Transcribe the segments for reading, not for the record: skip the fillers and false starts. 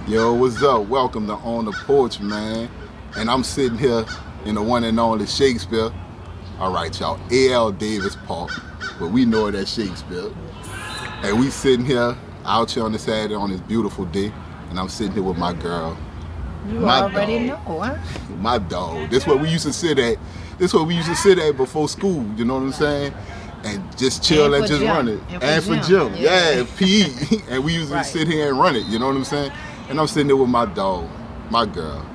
Yo, what's up? Welcome to On the Porch, man. And I'm sitting here in the one and only Shakespeare. All right, y'all. A.L. Davis Park, but we know it as Shakespeare. And we sitting here out here on the Saturday on this beautiful day, and I'm sitting here with my girl. You My already dog. know, huh? My dog. This where we used to sit at. This where we used to sit at before school. You know what I'm saying? And just chill and for just gym. run it. And for for gym. gym. Yeah. Yeah, PE. And we used to Right. sit here and run it. You know what I'm saying? And I'm sitting there with my dog, my girl,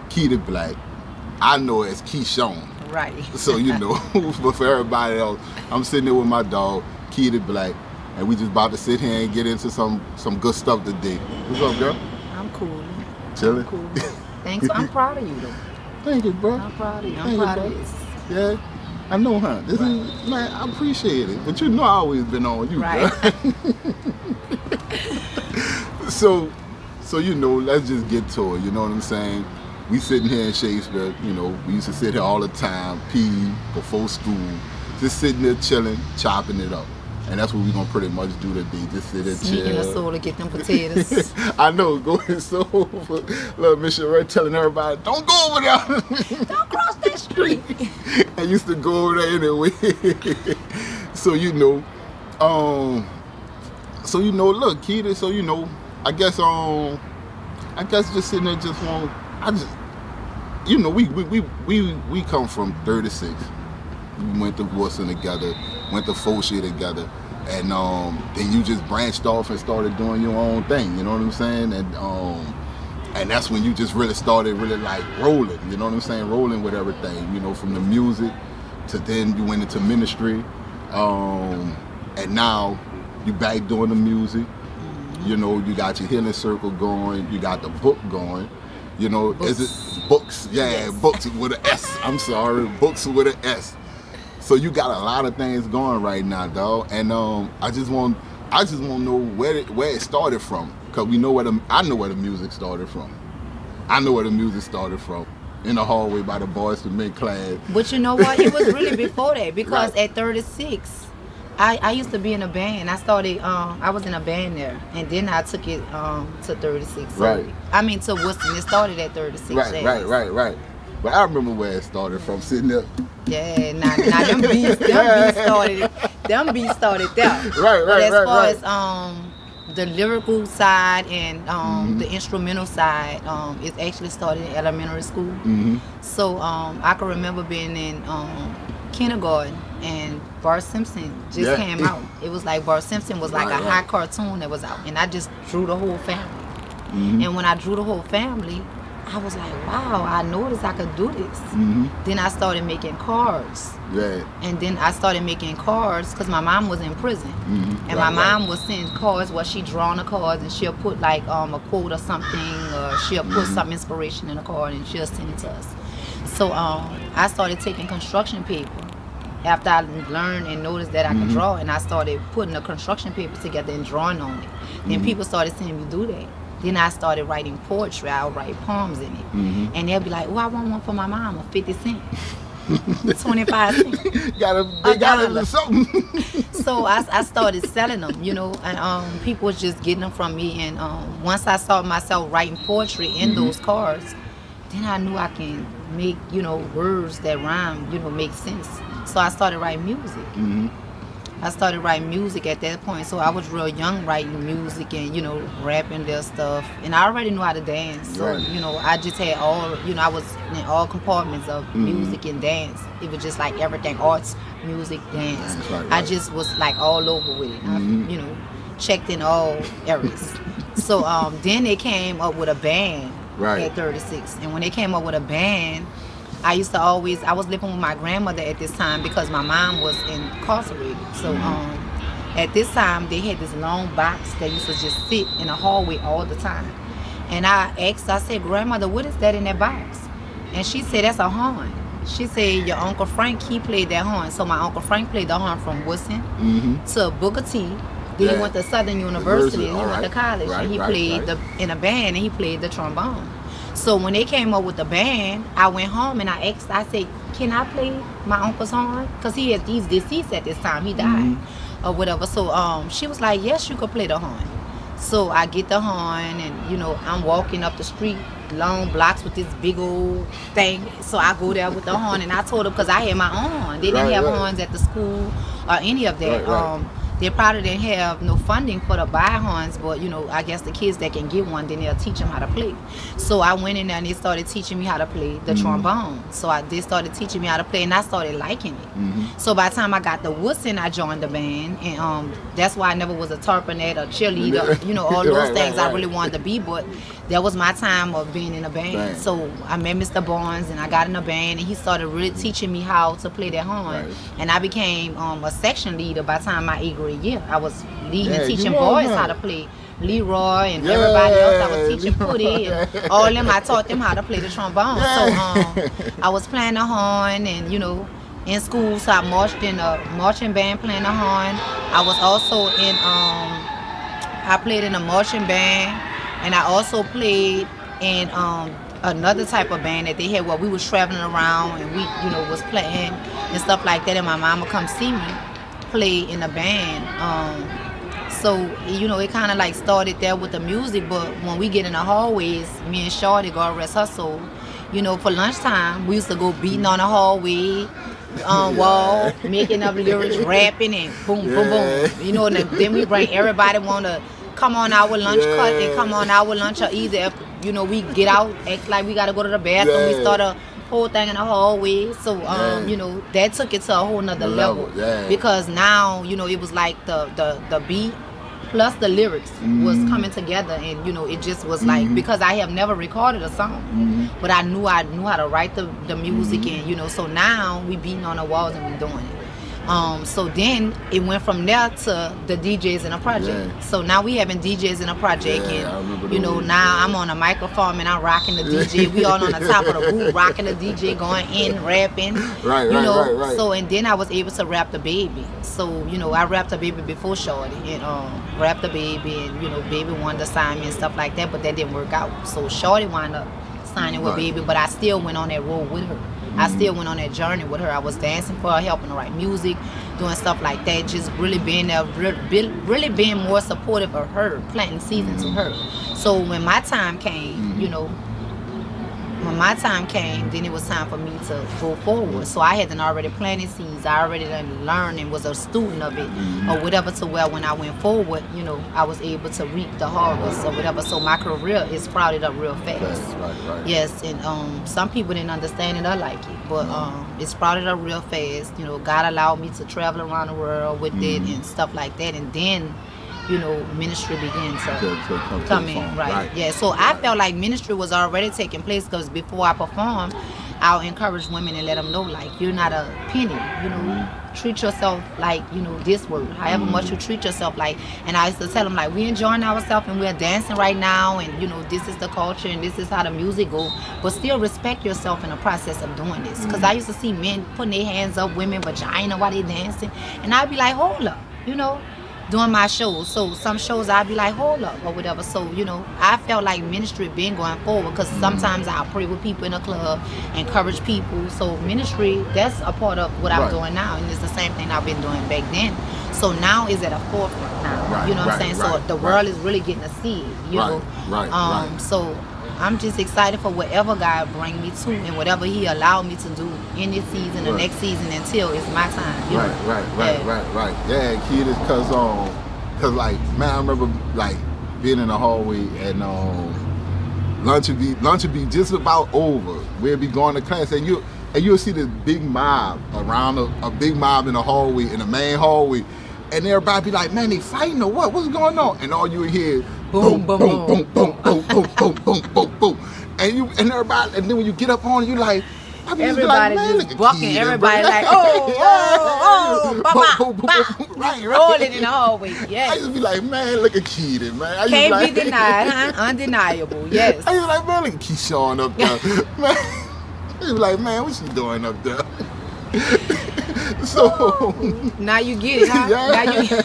Keedy Black. I know it as Keyshawn. Right. So you know, but for everybody else, I'm sitting there with my dog, Keedy Black, and we just about to sit here and get into some good stuff today. What's up, girl? I'm cool. Chilling? Cool. Thanks. I'm proud of you, though. Thank you, bro. I'm proud of you. I'm Thank you, proud bro. of this. Yeah, I know, huh? This is, man, I appreciate it. But you know I always been on you, Right. bro. So you know, let's just get to it, you know what I'm saying? We sitting here in Shakespeare, you know, we used to sit here all the time, PE, before school, just sitting there chilling, chopping it up. And that's what we're gonna pretty much do today, just sit there, Sneaking chill. the soul to get them potatoes. I know, going so look, Miss Sheree telling everybody, don't go over there. Don't cross that street. I used to go over there anyway. So you know, look, Keedy. So you know, I guess just sitting there, just want, I just, you know, we come from 36. We went to Wilson together, went to Fauché together, and then you just branched off and started doing your own thing. You know what I'm saying? And that's when you just really started like rolling, you know what I'm saying? Rolling with everything, you know, from the music to then you went into ministry. And now you back doing the music. You know, you got your healing circle going, you got the book going. You know, is it books? Yeah, Yes. Books with an S. I'm sorry, books with an S. So you got a lot of things going right now, dog. And I just want to know where it started from, cause I know where the music started from. I know where the music started from, in the hallway by the boys to make class. But you know what? It was really before that, because Right. at 36, I used to be in a band. I started, I was in a band there, and then I took it to 36. So, Right. I mean, to Worcester. It started at 36. Right. But I remember where it started from, sitting there. Yeah, now them beats started there. Right, But as right, far right. as the lyrical side and the instrumental side, it actually started in elementary school. Mm-hmm. So I can remember being in kindergarten, and Bart Simpson just came out. It was like Bart Simpson was like Right, a right. hot cartoon that was out, and I just drew the whole family. Mm-hmm. And when I drew the whole family, I was like, wow, I noticed I could do this. Mm-hmm. Then I started making cards. Yeah. And then I started making cards because my mom was in prison. Mm-hmm. And my mom was sending cards where she drawing the cards, and she'll put like a quote or something, or she'll put some inspiration in a card and she'll send it to us. So I started taking construction paper after I learned and noticed that I could draw, and I started putting the construction paper together and drawing on it. Then people started seeing me do that. Then I started writing poetry. I would write poems in it. And they'll be like, oh, I want one for my mom, a 50 cent. 25 cents. They gotta do something. So I started selling them, you know, and people was just getting them from me. And once I saw myself writing poetry in those cards, then I knew I can make, you know, words that rhyme, you know, make sense. So I started writing music. I started writing music at that point. So I was real young writing music and, you know, rapping their stuff. And I already knew how to dance. So, Right. you know, I just had all, you know, I was in all compartments of music and dance. It was just like everything, arts, music, dance. Right, I right. just was like all over with it. I, you know, checked in all areas. So then they came up with a band Right. at 36. And when they came up with a band, I was living with my grandmother at this time because my mom was incarcerated. So at this time, they had this long box that used to just sit in the hallway all the time. And I said, Grandmother, what is that in that box? And she said, that's a horn. She said, your Uncle Frank, he played that horn. So my Uncle Frank played the horn from Wilson to Booker T. Then he went to Southern University and he went to college. And he played in a band, and he played the trombone. So when they came up with the band, I went home and I said, can I play my uncle's horn? Because he's deceased at this time. He died or whatever. So she was like, yes, you could play the horn. So I get the horn, and I'm walking up the street, long blocks with this big old thing. So I go there with the horn, and I told them because I had my own horn. They didn't have horns at the school or any of that. They probably didn't have no funding for the buy horns, but I guess the kids that can get one, then they'll teach them how to play. So I went in there and they started teaching me how to play the trombone. So they started teaching me how to play, and I started liking it. So by the time I got the whoosing, I joined the band, and that's why I never was a tarpanet or cheerleader, all those things I really wanted to be. But that was my time of being in a band. So I met Mr. Barnes, and I got in a band, and he started really teaching me how to play that horn. And I became a section leader by the time my 8th grade year. I was leading and teaching boys how to play. Leroy and everybody else I was teaching Putty and all them, I taught them how to play the trombone. So I was playing the horn, and in school, so I marched in a marching band playing the horn. I was also in I played in a marching band, and I also played in another type of band that they had where we was traveling around, and we was playing and stuff like that, and my mama come see me play in a band. So it kind of like started there with the music, but when we get in the hallways, me and Shorty, God rest her soul, for lunchtime we used to go beating on the hallway wall, making up lyrics, rapping, and boom, boom, boom. And then we bring everybody want to come on our lunch cut and come on our lunch, or either if we get out, act like we got to go to the bathroom, we start a whole thing in the hallway. So that took it to a whole nother level, because now it was like the beat plus the lyrics was coming together, and it just was like, because I have never recorded a song, but I knew how to write the music, and so now we beating on the walls and we doing it. So then it went from there to the DJs in a project. So now we having DJs in a project, and now I'm on a microphone and I'm rocking the DJ. We all on the top of the booth rocking the DJ, going in, rapping. Right. So and then I was able to rap the baby. So I rapped the baby before Shorty, and rapped the baby, and baby wanted to sign me and stuff like that, but that didn't work out. So Shorty wound up signing with baby, but I still went on that road with her. I still went on that journey with her. I was dancing for her, helping her write music, doing stuff like that, just really being there, really being more supportive of her, planting seeds into her. So when my time came, then it was time for me to go forward. So I had already planted seeds. I already learned and was a student of it, or whatever, to where when I went forward, I was able to reap the harvest or whatever. So my career is sprouted up real fast. Right. Yes, and some people didn't understand it or like it, but it sprouted up real fast. God allowed me to travel around the world with it and stuff like that, and then ministry began to come in, right? Yeah, so I felt like ministry was already taking place, because before I performed, I'll encourage women and let them know, like, you're not a penny, treat yourself like, this word, however much you treat yourself like. And I used to tell them, like, we're enjoying ourselves and we're dancing right now, and this is the culture and this is how the music goes, but still respect yourself in the process of doing this. Because I used to see men putting their hands up women vagina while they dancing, and I'd be like, hold up, doing my shows. So some shows I'd be like, hold up, or whatever. So I felt like ministry been going forward, because sometimes I'll pray with people in a club, encourage people. So ministry, that's a part of what I'm doing now, and it's the same thing I've been doing back then. So now is at a forefront now, you know what I'm saying? So the world is really getting to see it, So I'm just excited for whatever God bring me to, and whatever He allowed me to do in this season, the next season, until it's my time. Right. Yeah, kid, is cause like, man, I remember like being in the hallway, and lunch would be just about over. We'd be going to class, and you'll see this big mob around a big mob in the hallway, in the main hallway. And everybody be like, man, they fighting or what? What's going on? And all you would hear is boom, boom, boom, boom, boom, boom, boom, boom, boom, boom, boom. And everybody, and then when you get up on it, you like, everybody like, just bucking. Everybody like, rolling in the hallway. Yes. I used to be like, man, look at Keedy, man. Can't be denied, huh? Undeniable. Yes. I used to be like, man, look at Keyshawn up there. Man, I used to be like, man, what she doing up there? So now you get it, huh? Yeah. Now you.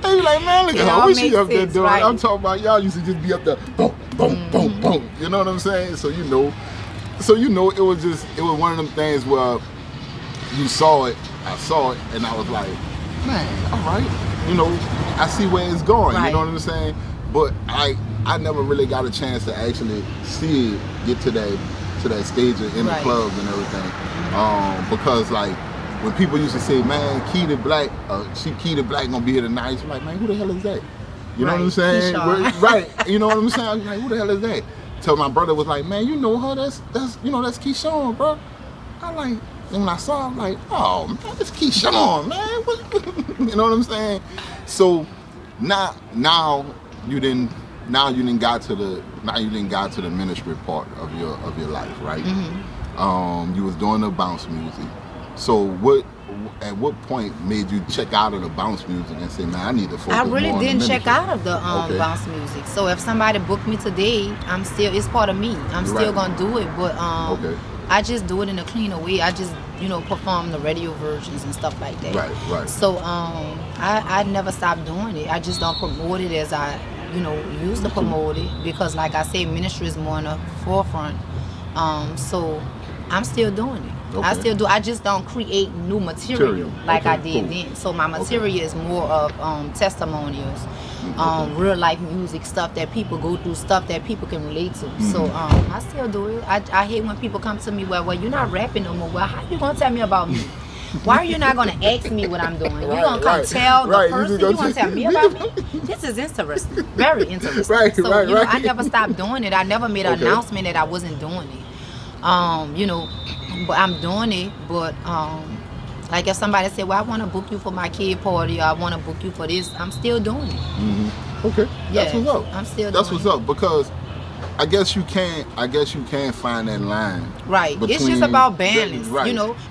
I was like, man, look at her. What she up there doing? Right. I'm talking about y'all used to just be up there, boom, boom, boom, boom. You know what I'm saying? So it was one of them things where you saw it, I saw it, and I was like, man, all right. you know, I see where it's going. Right. You know what I'm saying? But I never really got a chance to actually see it get to that stage in the Right. clubs and everything. Because like when people used to say, man, Keedy Black, Keedy Black gonna be here tonight, I'm like, man, who the hell is that? You know what I'm saying? Right. You know what I'm saying? I was like, who the hell is that? Till my brother was like, man, you know her, that's Keyshawn, bro. I like, and when I saw her, I'm like, oh man, it's Keyshawn, man. You know what I'm saying? So now you didn't got to the ministry part of your life, right? Mm-hmm. You was doing the bounce music. So at what point made you check out of the bounce music and say, man, I need to focus I really more on the didn't check ministry? out of the bounce music. So if somebody booked me today, it's part of me. I'm still gonna do it, but I just do it in a cleaner way. I just, perform the radio versions and stuff like that. Right. So I never stopped doing it. I just don't promote it as I, used to promote it, because like I say, ministry is more in the forefront. So I'm still doing it. Okay. I still do. I just don't create new material like I did then. So my material is more of testimonials, real life music, stuff that people go through, stuff that people can relate to. So I still do it. I hate when people come to me, well, you're not rapping no more. Well, how you gonna tell me about me? Why are you not gonna ask me what I'm doing? You're gonna come tell the person. You gonna tell me about me? This is interesting, very interesting. So I never stopped doing it. I never made an announcement that I wasn't doing it. But I'm doing it. But like if somebody said, well, I want to book you for my kid party, or I want to book you for this, I'm still doing it. Okay, that's what's up. I'm still. That's what's up, because I guess you can find that line. Right. It's just about balance,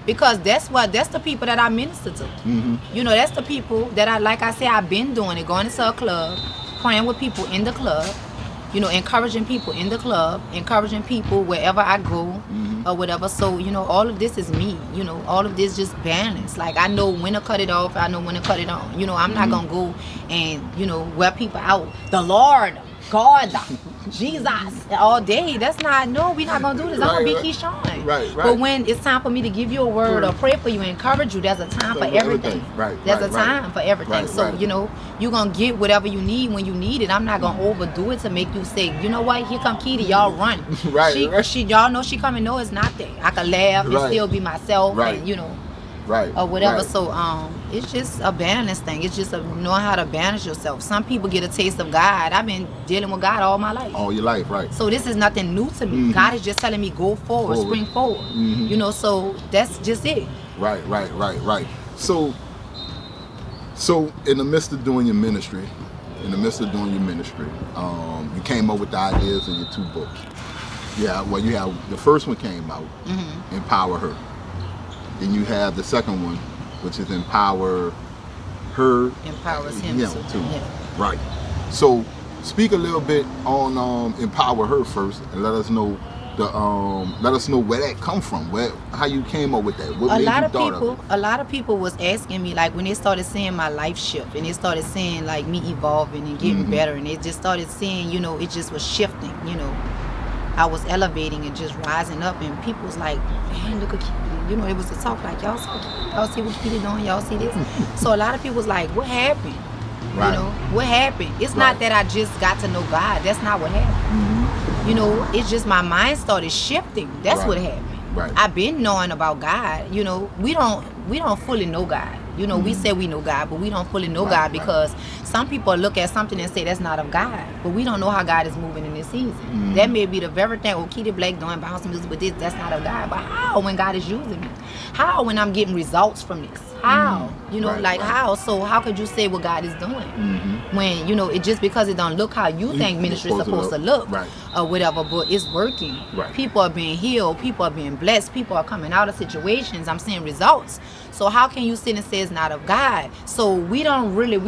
because that's the people that I minister to. That's the people that like I said, I've been doing it, going into a club, praying with people in the club, encouraging people in the club, encouraging people wherever I go or whatever. So, all of this is me, all of this just balance. Like I know when to cut it off, I know when to cut it on. I'm not going to go and, wear people out. The Lord, God, Jesus, all day. That's not, no, we're not going to do this. I'm going to be Keyshawn. Right. But when it's time for me to give you a word or pray for you, encourage you, there's a time for everything. There's a time for everything. So, you're going to get whatever you need when you need it. I'm not going to overdo it to make you say, you know what, here come Keedy, y'all run. Y'all know she coming, no, it's not that. I can laugh and still be myself and, or whatever. So it's just a balance thing. It's just knowing how to balance yourself. Some people get a taste of God. I've been dealing with God all my life. All your life, right. So this is nothing new to me. God is just telling me go forward. Spring forward. So that's just it. Right. So in the midst of doing your ministry, you came up with the ideas in your 2 books. Yeah, well, you have the first one came out, Empower Her. Then you have the second one, which is Empower Her. Empowers him too. Yeah. Right. So speak a little bit on Empower Her first, and let us know where that come from. How you came up with that. What made you thought of it? A lot of people was asking me, like when they started seeing my life shift and they started seeing like me evolving and getting better, and they just started seeing, it just was shifting, I was elevating and just rising up, and people was like, man, look at Keedy. It was a talk like, y'all see what Keedy doing, y'all see this. So a lot of people was like, what happened? Right. What happened? It's not that I just got to know God. That's not what happened. It's just my mind started shifting. That's what happened. Right. I've been knowing about God. We don't fully know God. We say we know God, but we don't fully know God, because some people look at something and say that's not of God, but we don't know how God is moving in this season. That may be the very thing, Keedy Black doing bounce music with this, that's not of God. But how when God is using me? How when I'm getting results from this? How? How? So how could you say what God is doing? When, it just because it don't look how you think ministry is supposed to look or whatever, but it's working. Right. People are being healed. People are being blessed. People are coming out of situations. I'm seeing results. So how can you sit and say it's not of God? So we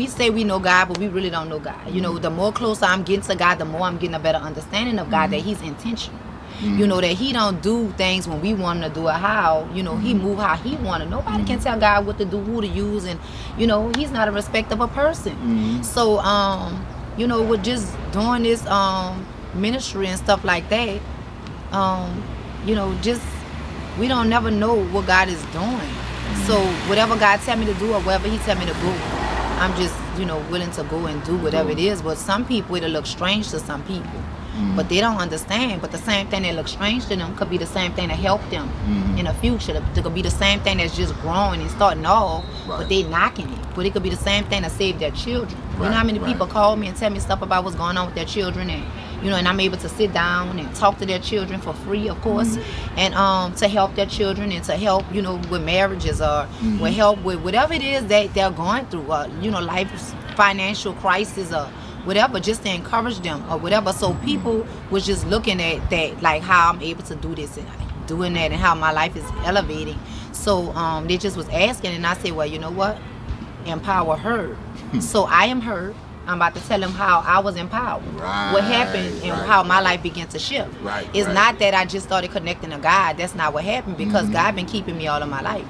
say we know God, but we really don't know God. The more closer I'm getting to God, the more I'm getting a better understanding of God, that he's intentional. That he don't do things when we want him to do it. How, he move how he want to. Nobody can tell God what to do, who to use, and, he's not a respect of a person. So, with just doing this ministry and stuff like that, just we don't never know what God is doing. So whatever God tell me to do or wherever he tell me to go, I'm just, willing to go and do whatever it is. But some people, it'll look strange to some people. But they don't understand. But the same thing that looks strange to them could be the same thing that help them in the future. It could be the same thing that's just growing and starting off, but they knocking it. But it could be the same thing that save their children. You know how many people call me and tell me stuff about what's going on with their children, and and I'm able to sit down and talk to their children for free, of course, and to help their children and to help with marriages or with help with whatever it is that they're going through, life's financial crisis or whatever, just to encourage them or whatever. So people was just looking at that, like how I'm able to do this and doing that and how my life is elevating. So they just was asking, and I said, well, you know what? Empower her. So I am her. I'm about to tell them how I was empowered, what happened, and how my life began to shift. It's not that I just started connecting to God. That's not what happened, because God been keeping me all of my life.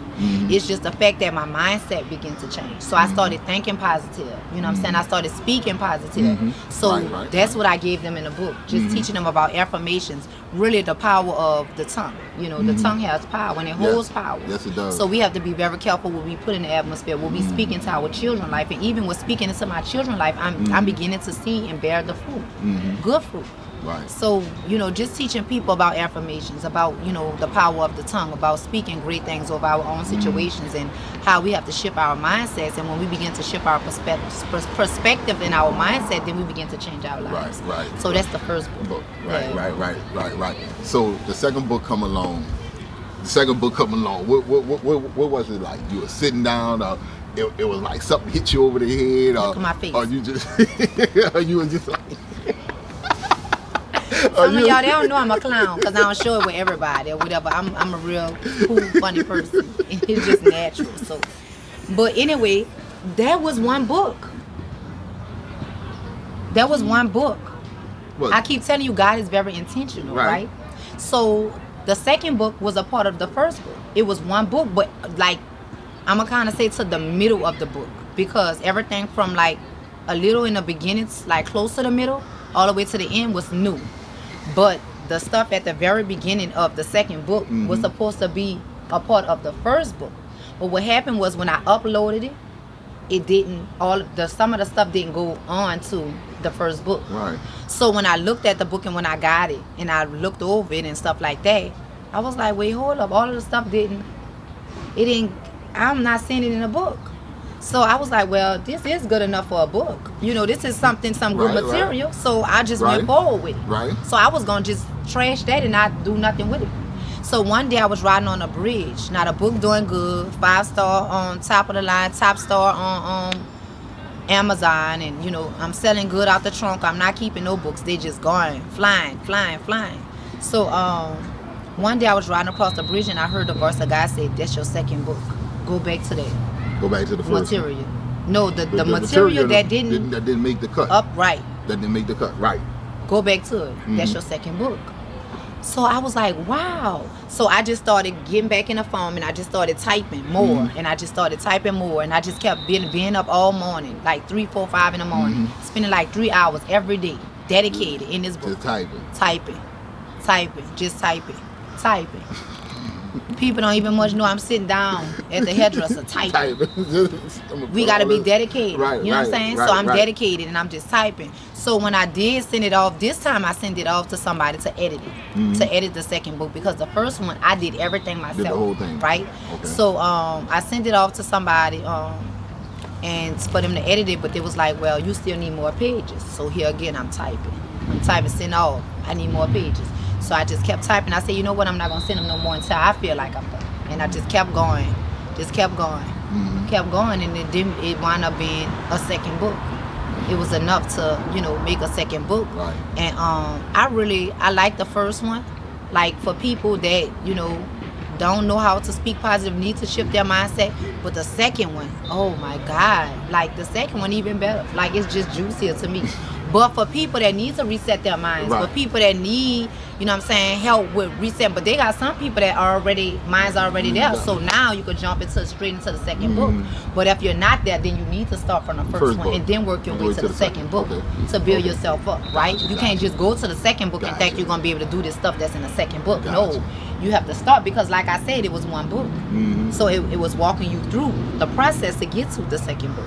It's just the fact that my mindset began to change. So I started thinking positive. You know what I'm saying? I started speaking positive. So that's what I gave them in the book, just teaching them about affirmations, really the power of the tongue. The tongue has power and it holds power. Yes, it does. So we have to be very careful what we put in the atmosphere, what we speak into our children's life. And even with speaking into my children's life, I'm beginning to see and bear the fruit, good fruit. So, just teaching people about affirmations, about, the power of the tongue, about speaking great things over our own situations, and how we have to shift our mindsets. And when we begin to shift our perspective in our mindset, then we begin to change our lives. So that's the first book. Right. So the second book come along. What was it like? You were sitting down, it was like something hit you over the head, look at my face. Or you just, or you were just like. Some of y'all, they don't know I'm a clown because I don't show it with everybody or whatever. I'm a real cool, funny person. It's just natural. So, but anyway, that was one book. What? I keep telling you, God is very intentional, right? So the second book was a part of the first book. It was one book, but like I'm gonna kind of say to the middle of the book, because everything from like a little in the beginnings, like close to the middle, all the way to the end was new. But the stuff at the very beginning of the second book was supposed to be a part of the first book. But what happened was when I uploaded it, it didn't, some of the stuff didn't go on to the first book. So when I looked at the book and when I got it and I looked over it and stuff like that, I was like, wait, hold up, all of the stuff I'm not seeing it in a book. So I was like, well, this is good enough for a book. This is some good material. So I just went forward with it. So I was going to just trash that and not do nothing with it. So one day I was riding on a bridge. Now the book doing good, 5-star on top of the line, top star on Amazon. And, I'm selling good out the trunk. I'm not keeping no books. They just going, flying. So one day I was riding across the bridge and I heard the voice of God say, that's your second book. Go back to that. Go back to the first material. No, the material that didn't make the cut. That didn't make the cut. Right. Go back to it. That's your second book. So I was like, wow. So I just started getting back in the phone and I just started typing more. And I just started typing more. And I just kept being up all morning, like 3, 4, 5 in the morning, spending like 3 hours every day, dedicated in this book. Just typing. People don't even much know I'm sitting down at the hairdresser typing. We got to be dedicated. You know what I'm saying? So I'm dedicated and I'm just typing. So when I did send it off, this time I sent it off to somebody to edit it, to edit the second book, because the first one I did everything myself. Did the whole thing. Right? Okay. So I sent it off to somebody and for them to edit it, but they was like, well, you still need more pages. So here again, I'm typing, send off. I need more pages. So I just kept typing. I said, you know what, I'm not going to send them no more until I feel like I'm done. And I just kept going. And it wound up being a second book. It was enough to, make a second book. And I like the first one. Like for people that, don't know how to speak positive, need to shift their mindset. But the second one, oh my God, like the second one even better. Like it's just juicier to me. But for people that need to reset their minds, for people that need you know what I'm saying, help with reset. But they got some people that are already, mine's already there. So now you could jump straight into the second book. But if you're not there, then you need to start from the first one and then work your way to the second book to build yourself up, right? You can't just go to the second book and think you're going to be able to do this stuff that's in the second book. No, you have to start because, like I said, it was one book. So it was walking you through the process to get to the second book.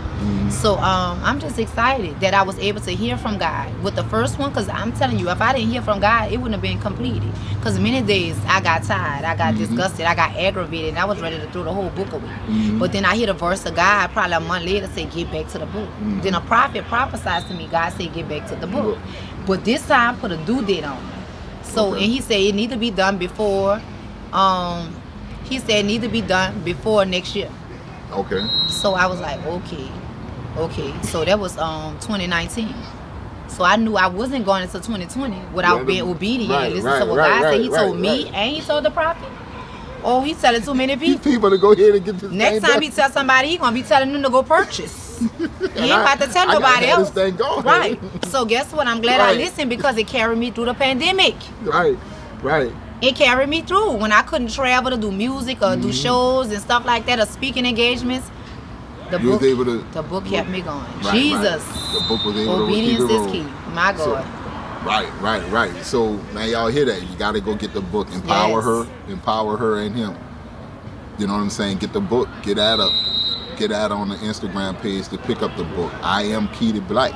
So I'm just excited that I was able to hear from God with the first one, because I'm telling you, if I didn't hear from God, it wouldn't have been completed. Because many days I got tired, I got disgusted, I got aggravated, and I was ready to throw the whole book away. But then I hear the verse of God probably a month later say, get back to the book. Then a prophet prophesies to me, God said, get back to the book. But this time put a due date on it. So, and he said it need to be done before, he said it need to be done before next year. Okay. So I was like, okay. So that was 2019. So I knew I wasn't going into 2020 without being obedient and listening to what God said. He told me and he told the prophet. Oh, he's telling too many people to go ahead and get this. Next time he tell somebody, he gonna be telling them to go purchase. He ain't about to tell nobody else. This thing going. Right. So guess what? I'm glad I listened because it carried me through the pandemic. Right. It carried me through when I couldn't travel to do music or do shows and stuff like that or speaking engagements. The book kept me going. Jesus. The book was able Obedience to keep it is key. My God. So, right. So now y'all hear that. You got to go get the book. Empower her and him. You know what I'm saying? Get the book. Get at her on the Instagram page to pick up the book. I am Keedy Black.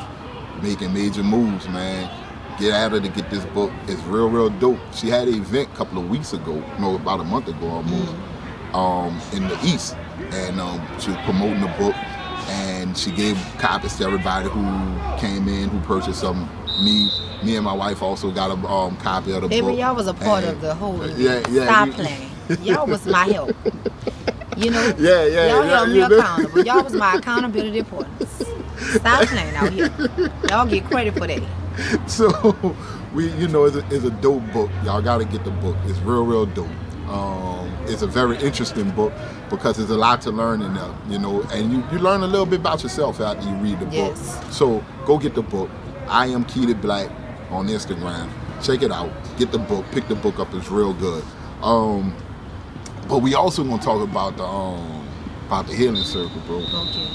Making major moves, man. Get at her to get this book. It's real dope. She had an event a couple of weeks ago. No, about a month ago almost. In the East. And she was promoting the book, and she gave copies to everybody who came in, who purchased some. Me and my wife also got a copy of the book. Y'all was a part of the whole Stop playing. Y'all was my help. You know? Y'all held me accountable. Y'all was my accountability partners. Stop playing out here. Y'all get credit for that. So, it's a dope book. Y'all got to get the book. It's real dope. It's a very interesting book because there's a lot to learn in there, and you learn a little bit about yourself after you read the book. So go get the book. I am Keedy Black on Instagram. Check it out. Get the book. Pick the book up. It's real good. But we also gonna talk about the healing circle, bro. Okay.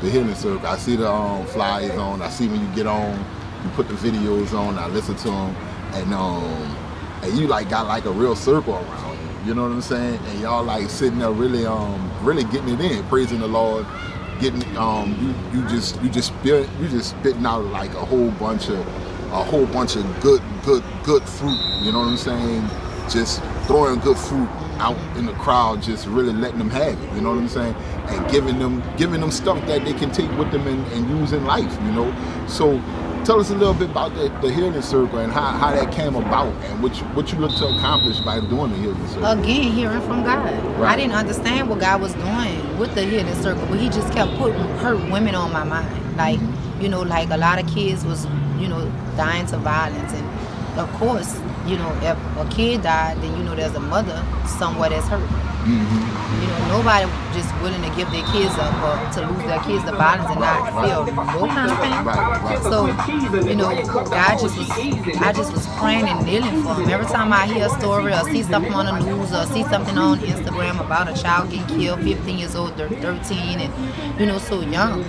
The healing circle. I see the flyers on. I see when you get on. You put the videos on. I listen to them, and you got like a real circle around. You know what I'm saying? And y'all like sitting there really getting it in, praising the Lord, getting you just spitting out like a whole bunch of good fruit. You know what I'm saying? Just throwing good fruit out in the crowd, just really letting them have it. You know what I'm saying? And giving them stuff that they can take with them and use in life. So. Tell us a little bit about the healing circle and how that came about and what you look to accomplish by doing the healing circle. Again, hearing from God. Right. I didn't understand what God was doing with the healing circle, but he just kept putting hurt women on my mind. Like, like a lot of kids was, dying to violence. And of course, if a kid died, then there's a mother somewhere that's hurt. Nobody just willing to give their kids up or to lose their kids to violence and not feel no kind of pain. So, I just was praying and kneeling for them. Every time I hear a story or see something on the news or see something on Instagram about a child getting killed, 15 years old, they're 13 and, so young,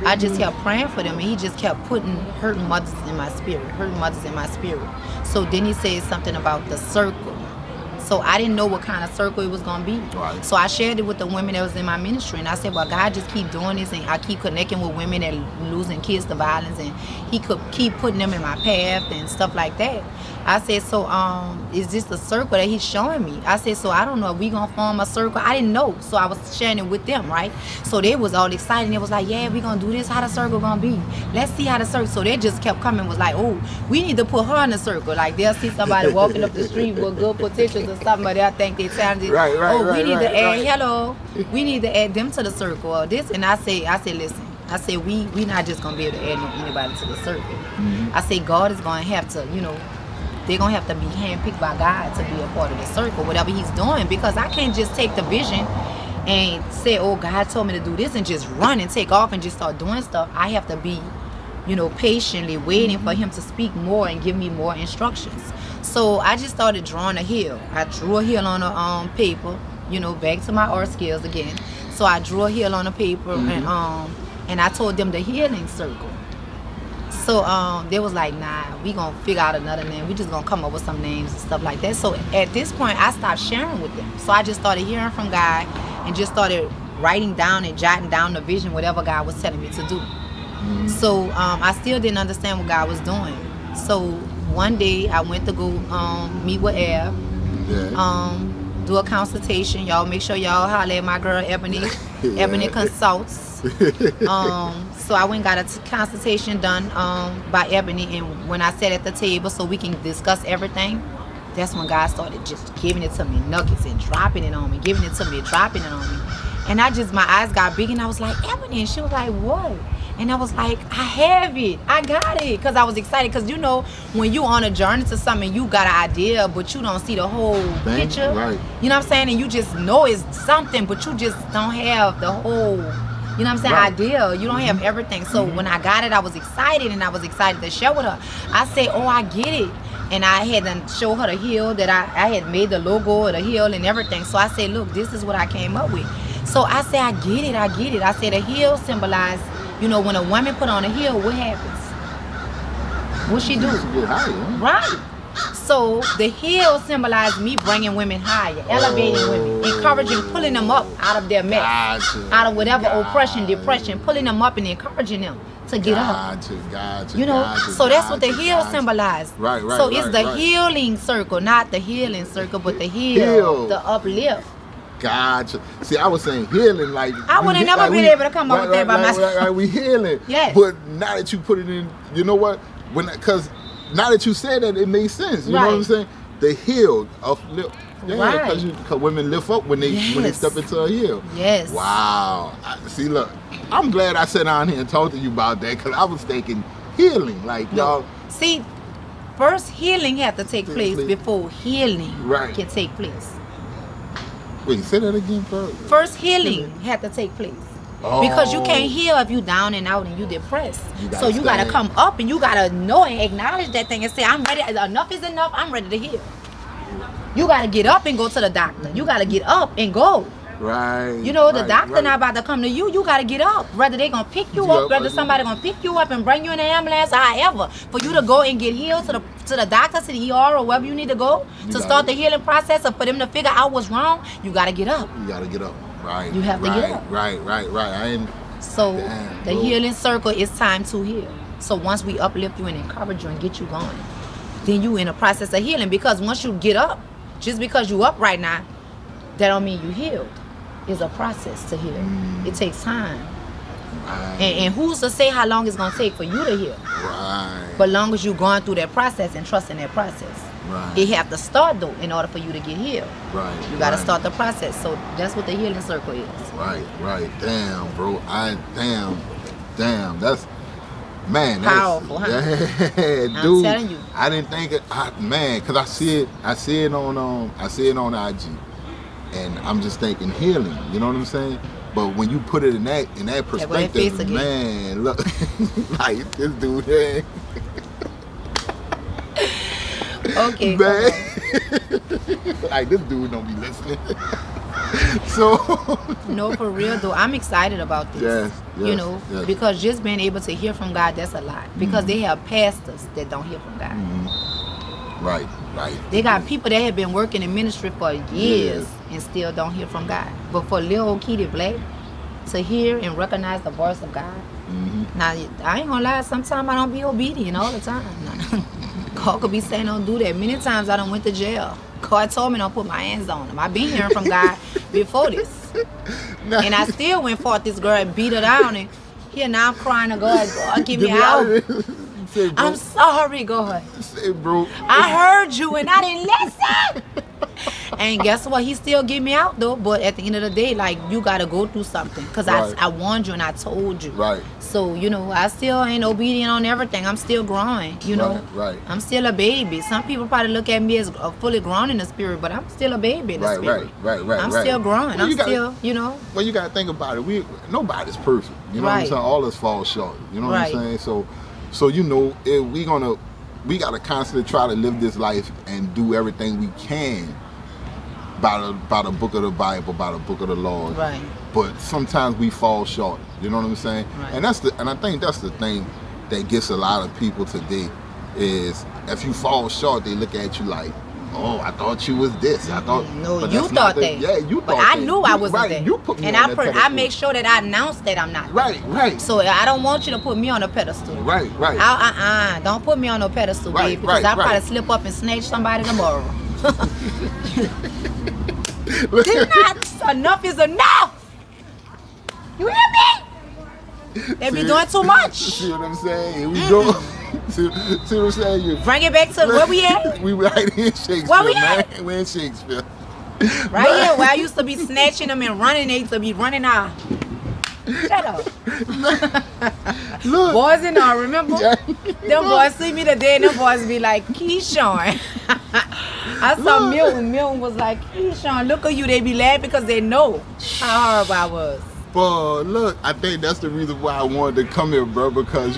I just kept praying for them and he just kept putting hurting mothers in my spirit. So then he said something about the circle. So I didn't know what kind of circle it was going to be. Right. So I shared it with the women that was in my ministry. And I said, well, God just keep doing this. And I keep connecting with women that losing kids to violence. And he could keep putting them in my path and stuff like that. I said, so is this the circle that he's showing me? I said, so I don't know if we going to form a circle. I didn't know. So I was sharing it with them, right? So they was all excited. They was like, yeah, we going to do this. How the circle going to be? Let's see how the circle. So they just kept coming, was like, oh, we need to put her in the circle. Like they'll see somebody walking up the street with good potentials or something, but they'll think they talented. We need to add, we need to add them to the circle or this. And I said, listen. I said, we not just going to be able to add anybody to the circle. I said, God is going to have to, they're going to have to be handpicked by God to be a part of the circle, whatever he's doing, because I can't just take the vision and say, oh, God told me to do this and just run and take off and just start doing stuff. I have to be patiently waiting for him to speak more and give me more instructions. So I just started drawing a hill. I drew a hill on a paper, back to my art skills again. So I drew a hill on a paper, and I told them the healing circle. So they was like, nah, we gonna figure out another name. We just gonna come up with some names and stuff like that. So at this point, I stopped sharing with them. So I just started hearing from God and just started writing down and jotting down the vision, whatever God was telling me to do. So I still didn't understand what God was doing. So one day I went to go meet with Ab, do a consultation. Y'all make sure y'all holler at my girl Ebony. Ebony Consults. So I went and got a consultation done by Ebony, and when I sat at the table so we can discuss everything, that's when God started just giving it to me, nuggets, and dropping it on me, giving it to me, dropping it on me. And my eyes got big, and I was like, Ebony, and she was like, what? And I was like, I have it, I got it, because I was excited, because when you on a journey to something, you got an idea, but you don't see the whole picture, right? You know what I'm saying? And you just know it's something, but you just don't have the whole, you know what I'm saying, idea. You don't have everything. So when I got it, I was excited, and I was excited to share with her. I said, oh, I get it. And I had to show her the hill that I had made the logo of the hill and everything. So I said, look, this is what I came up with. So I said, I get it. I said, a hill symbolized, when a woman put on a hill, what happens? What she do? Right. So the hill symbolized me bringing women higher, elevating women, encouraging, pulling them up out of their mess, out of whatever oppression, depression, pulling them up and encouraging them to get up. So that's what the hill symbolized. Right. So it's the healing circle, not the healing circle, but the heal. The uplift. Gotcha. See, I was saying healing, like I would have never been able to come up with that by myself. Right, we healing. Yes. But now that you put it in, you know what? Because now that you said that, it makes sense. You know what I'm saying? The healed, uplift. Yeah, because women lift up when they step into a hill. Yes. Wow. See, look, I'm glad I sat down here and talked to you about that, because I was thinking healing, like y'all. See, first healing had to take place before healing can take place. Wait, say that again first. First healing had to take place. Because you can't heal if you down and out and you depressed. So you got to come up, and you got to know and acknowledge that thing and say, I'm ready. Enough is enough. I'm ready to heal. You got to get up and go to the doctor. You got to get up and go. Right. The doctor not about to come to you. You got to get up. Whether they going to pick you up, whether somebody going to pick you up and bring you in the ambulance, however, for you to go and get healed to the doctor, to the ER, or wherever you need to go to start the healing process, or for them to figure out what's wrong, you got to get up. You got to get up. Right. You have to get up. Right. So the healing circle is time to heal. So once we uplift you and encourage you and get you going, then you in a process of healing. Because once you get up, just because you up right now, that don't mean you healed. It's a process to heal. It takes time. Right. And who's to say how long it's gonna take for you to heal? Right. But long as you're going through that process and trusting that process. Right. It have to start though in order for you to get healed. Right. You gotta start the process. So that's what the healing circle is. Right. Damn, bro. Damn. That's powerful, huh? Yeah, dude. I'm telling you. I didn't think it, because I see it on IG, and I'm just thinking healing. You know what I'm saying? But when you put it in that perspective, man, look, like this dude here. Okay, man. Like this dude don't be listening. So no, for real though, I'm excited about this. Yes, because just being able to hear from God, that's a lot. Because they have pastors that don't hear from God. Right. They got people that have been working in ministry for years and still don't hear from God. But for little old Keedy Black to hear and recognize the voice of God. Now, I ain't gonna lie, sometimes I don't be obedient all the time. God could be saying don't do that. Many times I done went to jail. God told me don't put my hands on him. I've been hearing from God before this. And I still went forth this girl and beat her down. And here now I'm crying to God, God, get me out. I'm sorry, God. Bro. I heard you and I didn't listen. And guess what? He still get me out though. But at the end of the day, like, you gotta go through something. Because I warned you and I told you. Right. So, I still ain't obedient on everything. I'm still growing, Right. I'm still a baby. Some people probably look at me as fully grown in the spirit, but I'm still a baby in the spirit. Right. I'm still growing. Well, Well, you gotta think about it. Nobody's perfect. You know what I'm saying? All us fall short. You know what I'm saying? So So if we gotta constantly try to live this life and do everything we can by the book of the Bible, by the book of the Lord. Right. But sometimes we fall short. You know what I'm saying? Right. And I think that's the thing that gets a lot of people today is if you fall short, they look at you like, oh, I thought you was this. I thought no, you thought that. Yeah, you thought but that. I knew I wasn't right, that. You put me and on I make sure that I announce that I'm not. Right. So I don't want you to put me on a pedestal. Right. Don't put me on no pedestal, babe, because I'll probably slip up and snatch somebody tomorrow. Enough is enough. You hear me? They be doing too much. See what I'm saying? Here we go. See what I'm saying? You bring it back to where we at? We right in Shakespeare, where we man. at? We're in Shakespeare. Right here, where I used to be snatching them and running, they used to be running out. Shut up. Look. Boys and all, remember? Yeah. Them boys see me today and them boys be like, Keyshawn. I saw Milton. Milton was like, Keyshawn, look at you. They be laughing because they know how horrible I was. But look, I think that's the reason why I wanted to come here, bro, because,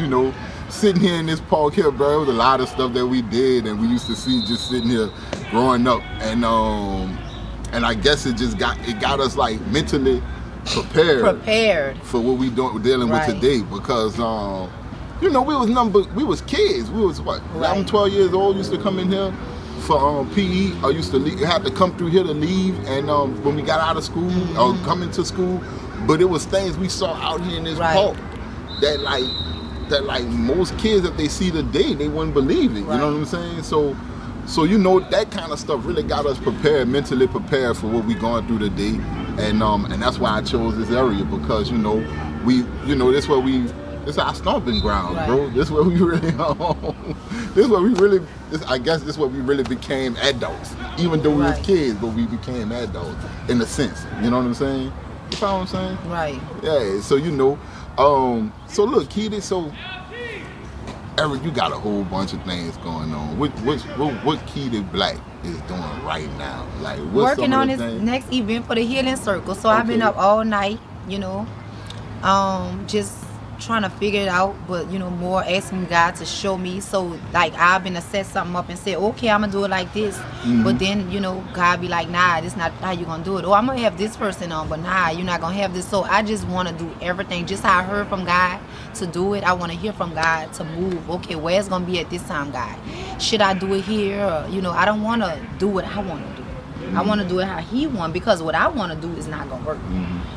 sitting here in this park here, bro, it was a lot of stuff that we did and we used to see just sitting here growing up. And I guess it got us like mentally prepared for what we're dealing with today, because we was kids. We was what, 11, 12 years old, used to come in here for PE. I used to had to come through here to leave, and when we got out of school or coming to school, but it was things we saw out here in this park that like most kids, if they see today, they wouldn't believe it. You know what I'm saying? So that kind of stuff really got us mentally prepared for what we going through today, and that's why I chose this area, because this is our stomping ground, bro. This is where we really this is where we really became adults, even though we was kids, but we became adults in a sense. You know what I'm saying? You know what I'm saying? Right. Yeah. So so look, Keedy. So Eric, you got a whole bunch of things going on. What Keedy Black is doing right now? Like, what's working on his next event for the Healing Circle. So I've been up all night, just trying to figure it out, but more asking God to show me. So like I've been to set something up and say, okay, I'm gonna do it like this, but then God be like, nah, this not how you gonna do it. Or I'm gonna have this person on, but nah, you're not gonna have this. So I just want to do everything just how I heard from God to do it. I want to hear from God to move. Okay, where it's gonna be at this time, God? Should I do it here? Or, I don't want to do what I want to do. I want to do it how he want, because what I want to do is not gonna work.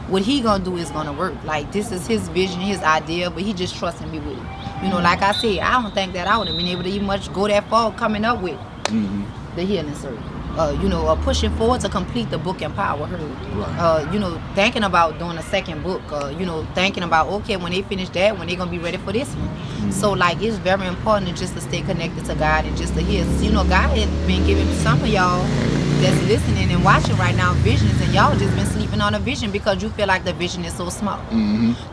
What he gonna do is gonna work. Like, this is his vision, his idea, but he just trusting me with it. Like I said, I don't think that I would have been able to even much go that far coming up with the Healing Circle. Pushing forward to complete the book Empower Her. Right. Thinking about doing a second book. Thinking about, okay, when they finish that, when they gonna be ready for this one. So like, it's very important just to stay connected to God and just to hear. God has been giving some of y'all that's listening and watching right now visions, and y'all just been sleeping on a vision because you feel like the vision is so small.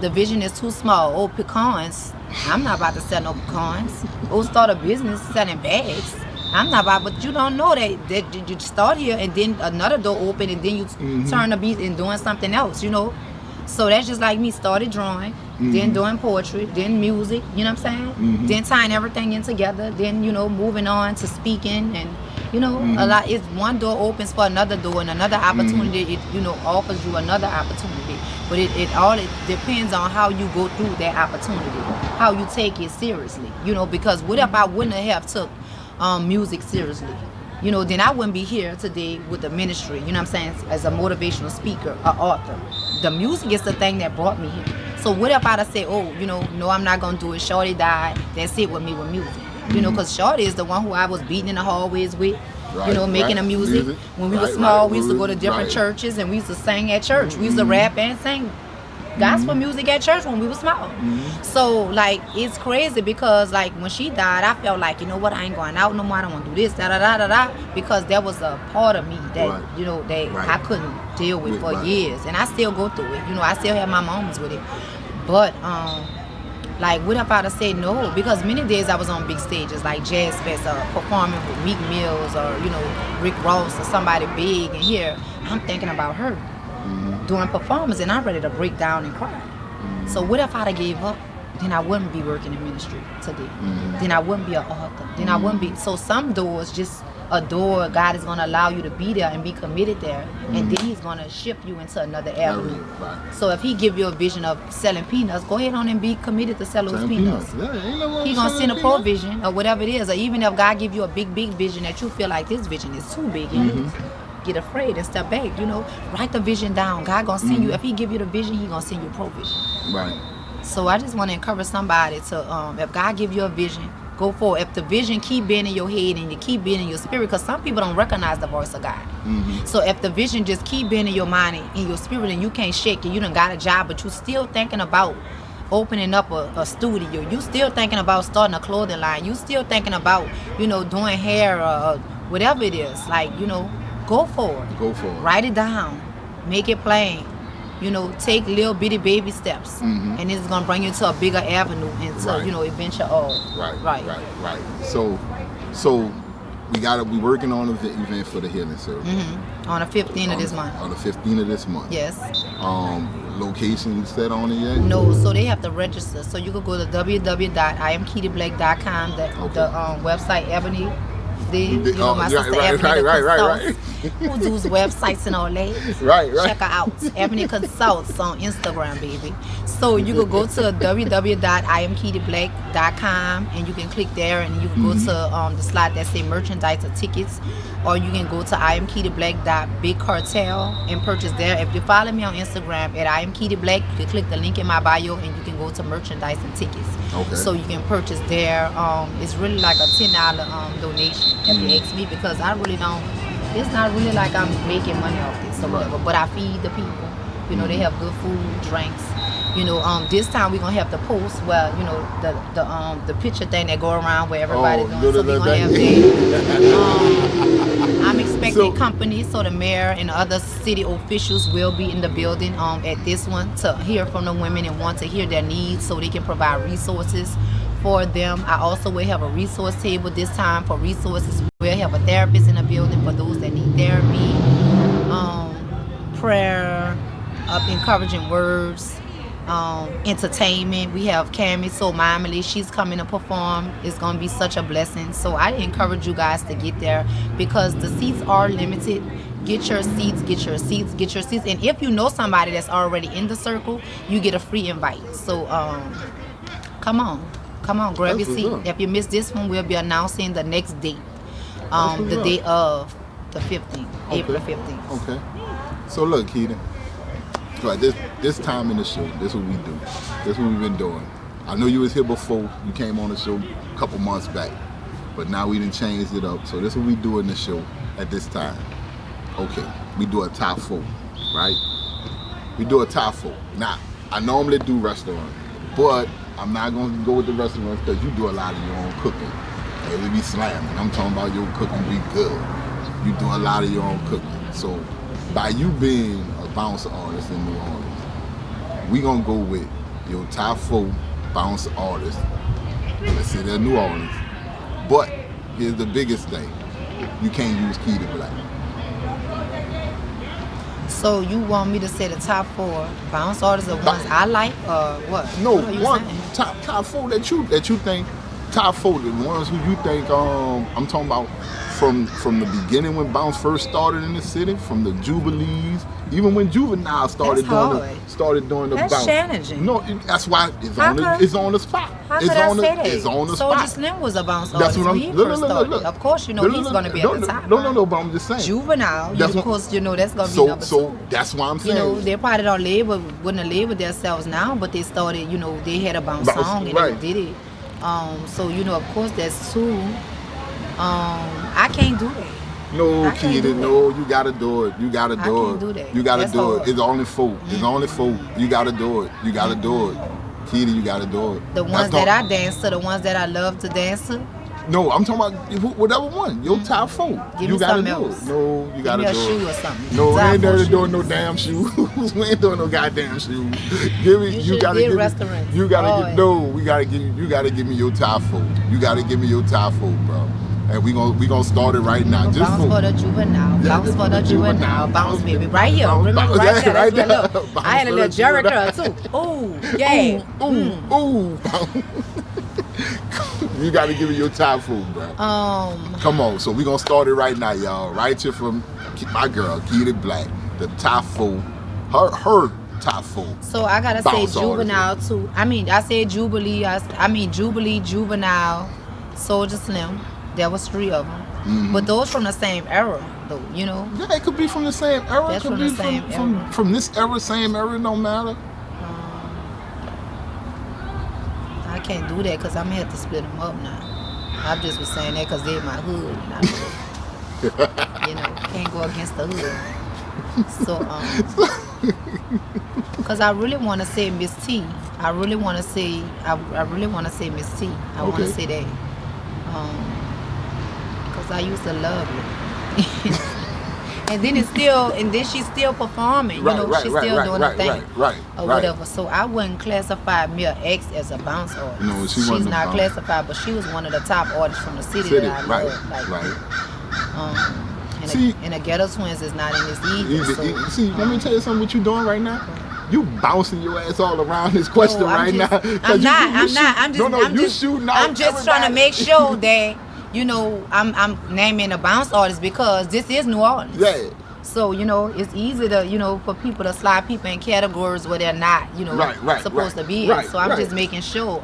The vision is too small. Oh, pecans. I'm not about to sell no pecans. Oh, start a business selling bags. I'm not about, but you don't know that you start here and then another door open and then you turn the beat and doing something else, So that's just like me, started drawing, then doing poetry, then music, you know what I'm saying? Then tying everything in together, then, moving on to speaking and, a lot. It's one door opens for another door, and another opportunity, it, offers you another opportunity. But it all depends on how you go through that opportunity, how you take it seriously, because what if I wouldn't have took music seriously? Then I wouldn't be here today with the ministry, you know what I'm saying, as a motivational speaker, an author. The music is the thing that brought me here. So what if I'd have said, oh, no, I'm not going to do it. Shorty died. That's it with me with music. Because Shorty is the one who I was beating in the hallways with, making the music. When we were small, we used to go to different churches and we used to sing at church. We used to rap and sing gospel music at church when we were small. So like, it's crazy because like when she died, I felt like, I ain't going out no more. I don't want to do this, because there was a part of me that that I couldn't deal with for years, and I still go through it. I still have my moments with it, but like, what if I'd have said no? Because many days I was on big stages like Jazz Fest, performing with Meek Mills or Rick Ross or somebody big, and here I'm thinking about her doing performance, and I'm ready to break down and cry. So what if I'd have gave up? then I wouldn't be working in ministry today. Then I wouldn't be an author. Then I wouldn't be. So some doors, just a door, God is going to allow you to be there and be committed there. And then he's going to shift you into another avenue. Right. So if he give you a vision of selling peanuts, go ahead on and be committed to sell those peanuts. Yeah, ain't no wrong He's with going to send a selling provision or whatever it is. Or even if God give you a big vision that you feel like this vision is too big, and get afraid and step back, write the vision down. God going to send you, if he give you the vision, he going to send you provision. Right. So I just want to encourage somebody to, if God give you a vision, go for it. If the vision keep being in your head and you keep being in your spirit, because some people don't recognize the voice of God. So if the vision just keep being in your mind and in your spirit and you can't shake it, you done got a job, but you still thinking about opening up a studio. You still thinking about starting a clothing line. You still thinking about, doing hair or whatever it is. Like, go for it. Go for it. Write it down. Make it plain. Take little bitty baby steps, and this is gonna bring you to a bigger avenue into eventual all. Right. So we working on an event for the healing service On the 15th of this month. On the 15th of this month. Yes. Location set on it yet? No, so they have to register. So you could go to www.iamkeedyblack.com. The website Ebony. My sister Ebony Consults, who does websites and all that. Right. Check her out. Ebony Consults on Instagram, baby. So you could go to www.iamkeedyblack.com and you can click there and you can go to the slot that say merchandise or tickets, or you can go to iamkeedyblack.bigcartel and purchase there. If you follow me on Instagram at iamkeedyblack, you can click the link in my bio and you can go to merchandise and tickets. Okay. So you can purchase there. It's really like a $10 donation if you ask me, because I really don't. It's not really like I'm making money off this or whatever, but I feed the people. They have good food, drinks. This time we're gonna have the post where the picture thing that go around where everybody's doing. So we're gonna have that. I'm expecting companies, so the mayor and other city officials will be in the building at this one to hear from the women and want to hear their needs so they can provide resources for them. I also will have a resource table this time for resources. We'll have a therapist in the building for those that need therapy, prayer, encouraging words, entertainment. We have Cammie So Mimely. She's coming to perform. It's going to be such a blessing. So I encourage you guys to get there because the seats are limited. Get your seats. And if you know somebody that's already in the circle, you get a free invite. So come on, grab your seat. If you miss this one, we'll be announcing the next date. The day of the 15th, April 15th. Okay. So look, Keedy. Right, this time in the show, this is what we do. This is what we've been doing. I know you was here before. You came on the show a couple months back, but now we done changed it up. So this is what we do in the show at this time. Okay, we do a top 4, right? We do a top 4. Now, I normally do restaurants, but I'm not going to go with the restaurants because you do a lot of your own cooking. Hey, we be slamming. I'm talking about your cooking be good. You do a lot of your own cooking. So by you being a bouncer artist in New Orleans, we gonna go with your top 4 bouncer artists in the city of New Orleans. But here's the biggest thing: you can't use Keedy Black. So you want me to say the top 4 bounce artists are ones I like, or what? No, what one top 4 that you think. Top 4, the ones who you think I'm talking about from the beginning when bounce first started in the city, from the Jubilees, even when Juvenile started doing the that's bounce. challenging. No, that's why it's on the spot. How could I say that? It's on the Soulja spot. Slim was a bounce That's artist what when he first started. Of course, he's going to be at the top. No, but I'm just saying. Juvenile, of course, that's going to be number 2. So that's why I'm saying. They probably don't wouldn't have labeled themselves now, but they started, they had a bounce song and they did it. So of course that's 2. I can't do that. No, Keedy, no, you gotta do it. You gotta do it. I can't do that. You gotta That's do hard. it. It's only 4. It's only 4. You gotta do it. You gotta do it. Keedy, you gotta do it. The ones that I dance to, the ones that I love to dance to. No, I'm talking about whatever one. Your top 4. Give you me gotta something do else. it. No, you gotta do Give me a it. shoe or something. No, we Top ain't there 4 doing no shoes. damn shoes. We ain't doing no goddamn shoes. Give me. You gotta give restaurants. me. You gotta give. No, you gotta give me your top 4. You gotta give me your top 4, bro. And we gonna start it right now. Just Bounce for the juvenile, Yeah, bounce for the juvenile, bounce baby, right here. Bounce, Remember bounce, right there, right that's what there. look. Bounce I had a for little the Jerry juvenile. curl too. Ooh, yeah. Ooh. You got to give me your top food, bro. Come on. So we gonna start it right now, y'all. Right here from my girl, Keedy Black. The top food. Her top food. So I gotta say juvenile too. I mean, I said Jubilee. I mean Jubilee, Juvenile, Soulja Slim. There was 3 of them. Mm-hmm. But those from the same era, though. You know. Yeah, it could be from the same era. That's It could from be the same era. from this era, same era. No matter. I can't do that because I'm gonna have to split them up now. I just was saying that because they're my hood. And you know, can't go against the hood. So, because I really want to say Miss T. I really want to say Miss T. I want to say that. Because I used to love it. And then she's still performing. Right, you know, right, she's right, still right, doing right, her thing. right, or whatever. So I wouldn't classify Mia X as a bounce artist. No, she's wasn't not a bounce. classified, but she was one of the top artists from the city that I right, love. Like, right. And the Ghetto Twins is not in this either. See, let me tell you something. What you doing right now? You bouncing your ass all around this question now. I'm just shooting out. I'm just trying to make sure that you know I'm naming a bounce artist because this is New Orleans. Yeah. So, you know, it's easy to, you know, for people to slide people in categories where they're not, you know, supposed to be in. So I'm just making sure.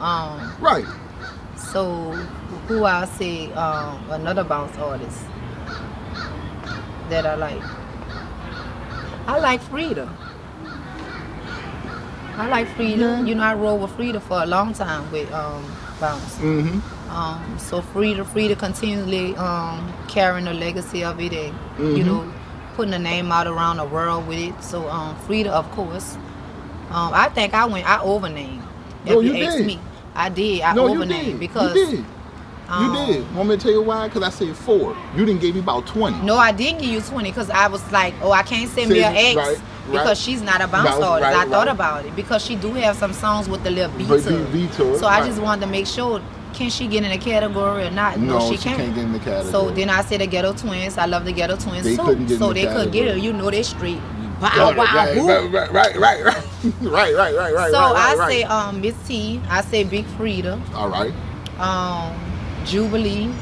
Right. So who I'll say another bounce artist that I like. I like Frida. Yeah. You know, I rode with Frida for a long time with bounce. Mm-hmm. So Frida continually carrying the legacy of it and, you know, putting a name out around the world with it. So Frida, of course. I think I overnamed. If you ask me. I did. I overnamed because you did. Want me to tell you why? Because I said 4. You didn't give me about 20. No, I didn't give you 20 because I was like, oh, I can't say Mia X because she's not a bounce artist. I thought about it because she do have some songs with the little beat to it. So I just wanted to make sure, can she get in a category or not? No, she can't get in the category. So then I said the Ghetto Twins. I love the Ghetto Twins they too. Couldn't get so in the they category. could get her. You know they street. Right. So I say Miss T. I say Big Frida. All right. Jubilee.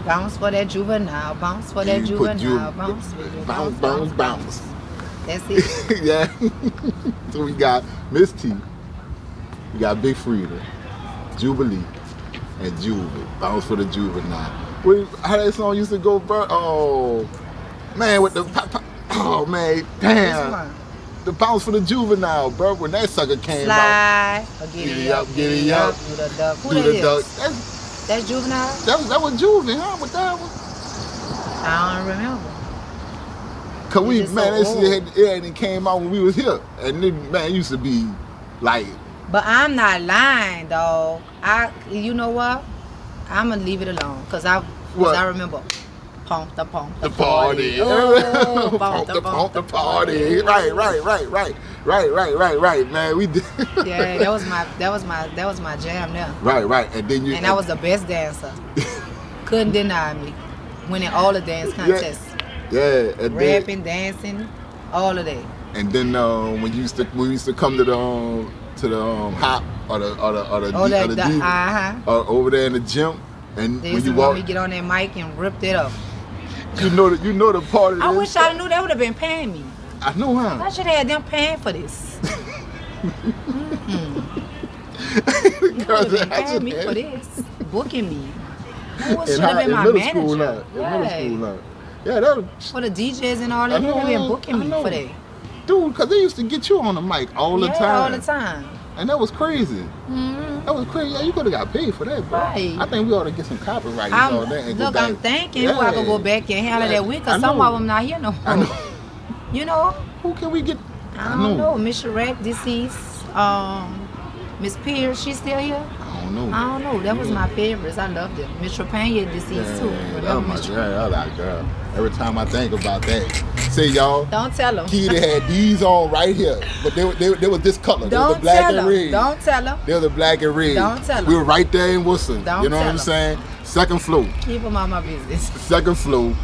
Bounce for that juvenile. Bounce for that juvenile. Bounce. That's it. Yeah. So we got Miss T. We got Big Frida, Jubilee, and Juvie. Bounce for the juvenile. How that song used to go, bro? Oh, man, with the oh man, damn. The bounce for the juvenile, bro. When that sucker came out. Slide. Giddy up, giddy up. Do the duck. Who Do that the duck. is? That's juvenile? That was Juvie, huh? With that one. I don't remember. Cause it hadn't came out when we was here, and then man, it used to be like. But I'm not lying, dog. You know what? I'm gonna leave it alone, cause I remember. Pump the party. Oh, pump the party. Right, man. We did. Yeah, that was my jam there. Right. And I was the best dancer. Couldn't deny me. Winning all the dance contests. Yeah, and rapping, dancing, all of that. And then when we used to come to the hop or the over there in the gym, and they when used you to walk, want me to get on that mic and rip it up. you know the part of I this. wish I knew they would have been paying me. I know, huh? I should have had them paying for this. You would have been paying me for this, booking me. Who should have been my manager? Yeah, that was, for the DJs and all that. You would have been booking me for that. Dude, because they used to get you on the mic all the time. all the time. And that was crazy. Mm-hmm. That was crazy. Yeah, you could have got paid for that, bro. Right. I think we ought to get some copyright and all that. And look, I'm thinking who I could go back and handle that with, because some of them not here no more. I know. You know? Who can we get? I don't know. Miss Sherette, deceased. Miss Pierce, she's still here? I don't know. I don't know. That was my favorites. I loved it. Miss Trepanier deceased too. That was my girl. That was girl. Every time I think about that. See, y'all. Don't tell them. Keedy had these on right here, but they were this color. They were the Don't black tell and them. red. Don't tell them. They were the black and red. Don't tell them. We were right there in Worcester. Don't you know what tell I'm them. saying? Second floor. Keep them on my business. Second floor.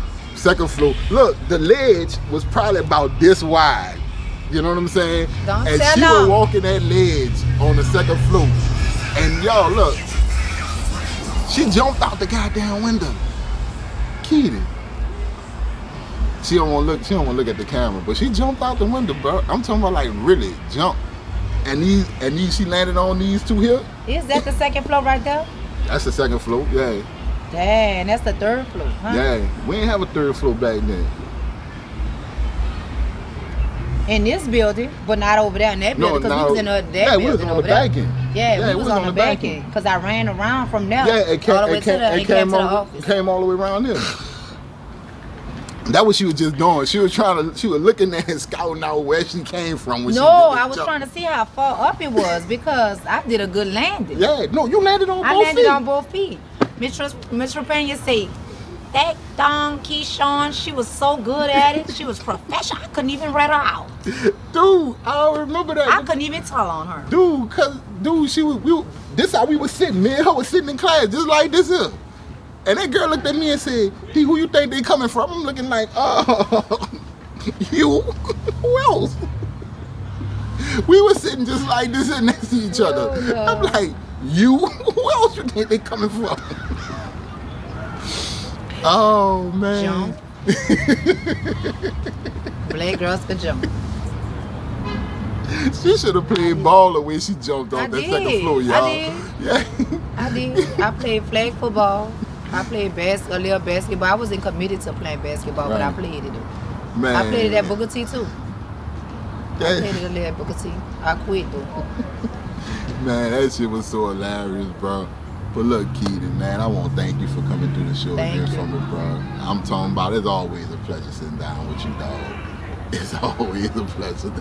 Look, the ledge was probably about this wide. You know what I'm saying? Don't and tell she them. was walking that ledge on the second floor. And y'all, look. She jumped out the goddamn window. Keedy. She don't want to look at the camera, but she jumped out the window, bro. I'm talking about like really jump. And these she landed on these two here. Is that the second floor right there? That's the second floor, yeah. Dang, that's the third floor, huh? Yeah. We ain't have a third floor back then. In this building, but not over there in that building, because we was in that building we was on over the there. back end. Yeah, we was on the back end, because I ran around from there Yeah, all the way to the office. came all the way around here. That what she was just doing. She was looking at and scouting out where she came from. When No, I was trying to see how far up it was, because I did a good landing. Yeah, no, you landed on both feet. I landed on both feet. Miss Trepanier said, that darn Keyshawn, she was so good at it. She was professional. I couldn't even read her out. Dude, I remember that. I couldn't even tell on her. Dude, this how we was sitting, man. I was sitting in class just like this here. And that girl looked at me and said, D, who you think they coming from? I'm looking like, you? Who else? We were sitting just like this here next to each other. Oh, no. I'm like, you? Who else you think they coming from? Oh, man. Jump. Black girls could jump. She should have played ball the way she jumped off that second floor, y'all. I did. I played flag football. I played a little basketball. I wasn't committed to playing basketball, but I played it. Man. I played it at Booker T too. That, I played it a little at Booker T. I quit though. Man, that shit was so hilarious, bro. But look, Keedy, man, I want to thank you for coming through the show again for me, bro. I'm talking about it's always a pleasure sitting down with you, dog. It's always a pleasure.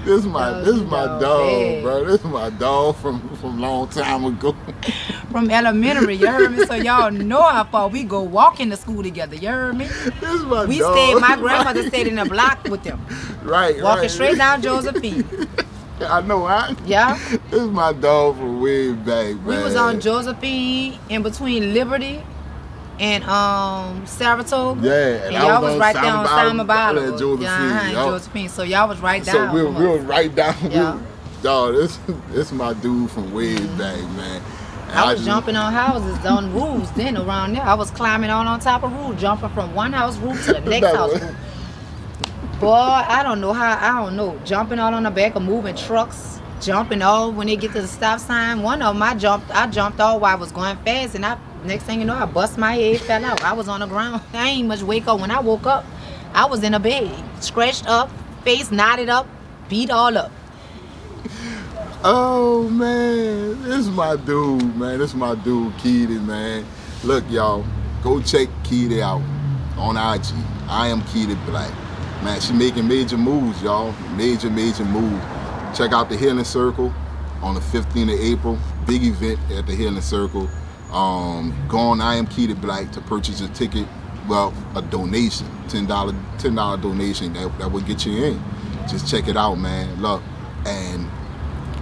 This is my dog, bro. This is my dog from long time ago. From elementary, you heard me? So y'all know how far we go walking to school together, you heard me? This is my we dog. stayed, my grandmother stayed in the block with them. Walking straight down Josephine. I know, huh? Yeah. This is my dog from way back, man. We was on Josephine in between Liberty and Saratoga. Yeah, and y'all was right there on Simon Bottle. Josephine. Josephine. So y'all was right down. So we was right down. Yeah. Dog, this my dude from way back, man. And I was jumping on houses, on roofs then around there. I was climbing on top of roofs, jumping from one house roof to the next house roof. Boy, I don't know. Jumping all on the back of moving trucks, jumping all when they get to the stop sign. One of them, I jumped all while I was going fast, and next thing you know, I bust my head, fell out. I was on the ground. I ain't much wake up. When I woke up, I was in a bed, scratched up, face knotted up, beat all up. Oh, man. This is my dude, man. This is my dude, Keedy, man. Look, y'all, go check Keedy out on IG. I am Keedy Black. Man, she making major moves, y'all. Major moves. Check out the Healing Circle on the 15th of April. Big event at the Healing Circle. Go on I am Keedy Black to purchase a ticket. Well, a donation, $10 donation that will get you in. Just check it out, man. Look, and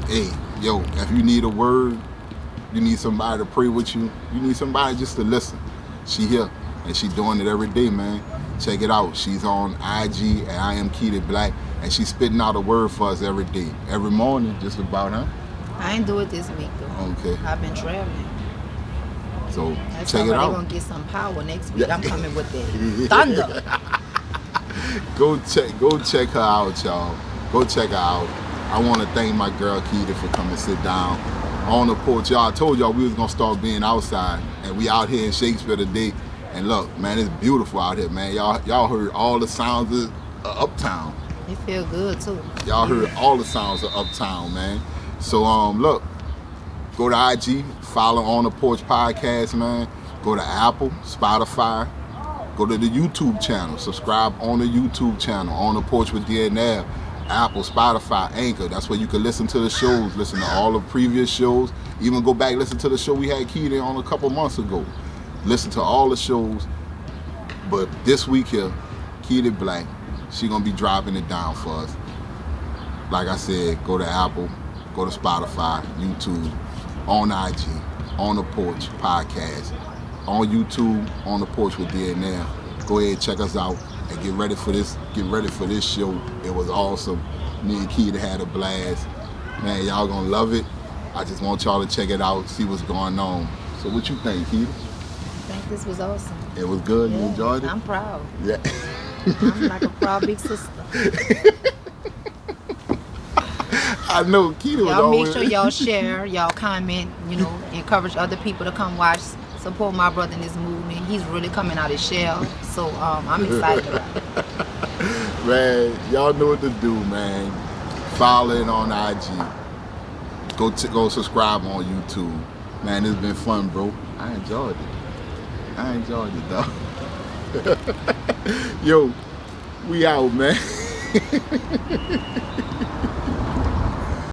hey, yo, if you need a word, you need somebody to pray with you, you need somebody just to listen. She here and she doing it every day, man. Check it out. She's on IG and I am Keedy Black, and she's spitting out a word for us every day, every morning, just about, huh? I ain't do it this week though. Okay. I've been traveling. So that's check it out. They're gonna get some power next week. I'm coming with that thunder. Go check her out, y'all. Go check her out. I want to thank my girl Keedy for coming to sit down on the porch. Y'all, I told y'all we was gonna start being outside, and we out here in Shakespeare today. And look, man, it's beautiful out here, man. Y'all heard all the sounds of Uptown. It feel good too. Y'all heard all the sounds of Uptown, man. So look, go to IG, follow On the Porch Podcast, man. Go to Apple, Spotify. Go to the YouTube channel. Subscribe on the YouTube channel, On the Porch with DNL. Apple, Spotify, Anchor. That's where you can listen to the shows, listen to all the previous shows. Even go back, listen to the show we had Keedy on a couple months ago. Listen to all the shows. But this week here, Keedy Black, she gonna be dropping it down for us. Like I said, go to Apple, go to Spotify, YouTube, on IG, on the Porch podcast, on YouTube, on the Porch with DNL. Go ahead, check us out, and get ready for this. Get ready for this show. It was awesome. Me and Keedy had a blast. Man, y'all gonna love it. I just want y'all to check it out, see what's going on. So what you think, Keedy? I think this was awesome. It was good. Yeah, You enjoyed it? I'm proud. Yeah. I'm like a proud big sister. I know Keedy was Y'all always... make sure y'all share, y'all comment, you know, encourage other people to come watch, support my brother in this movement. He's really coming out his shell, so I'm excited about it. Man, y'all know what to do, man. Follow it on IG. Go subscribe on YouTube. Man, it's been fun, bro. I enjoyed it, dog. Yo, we out, man.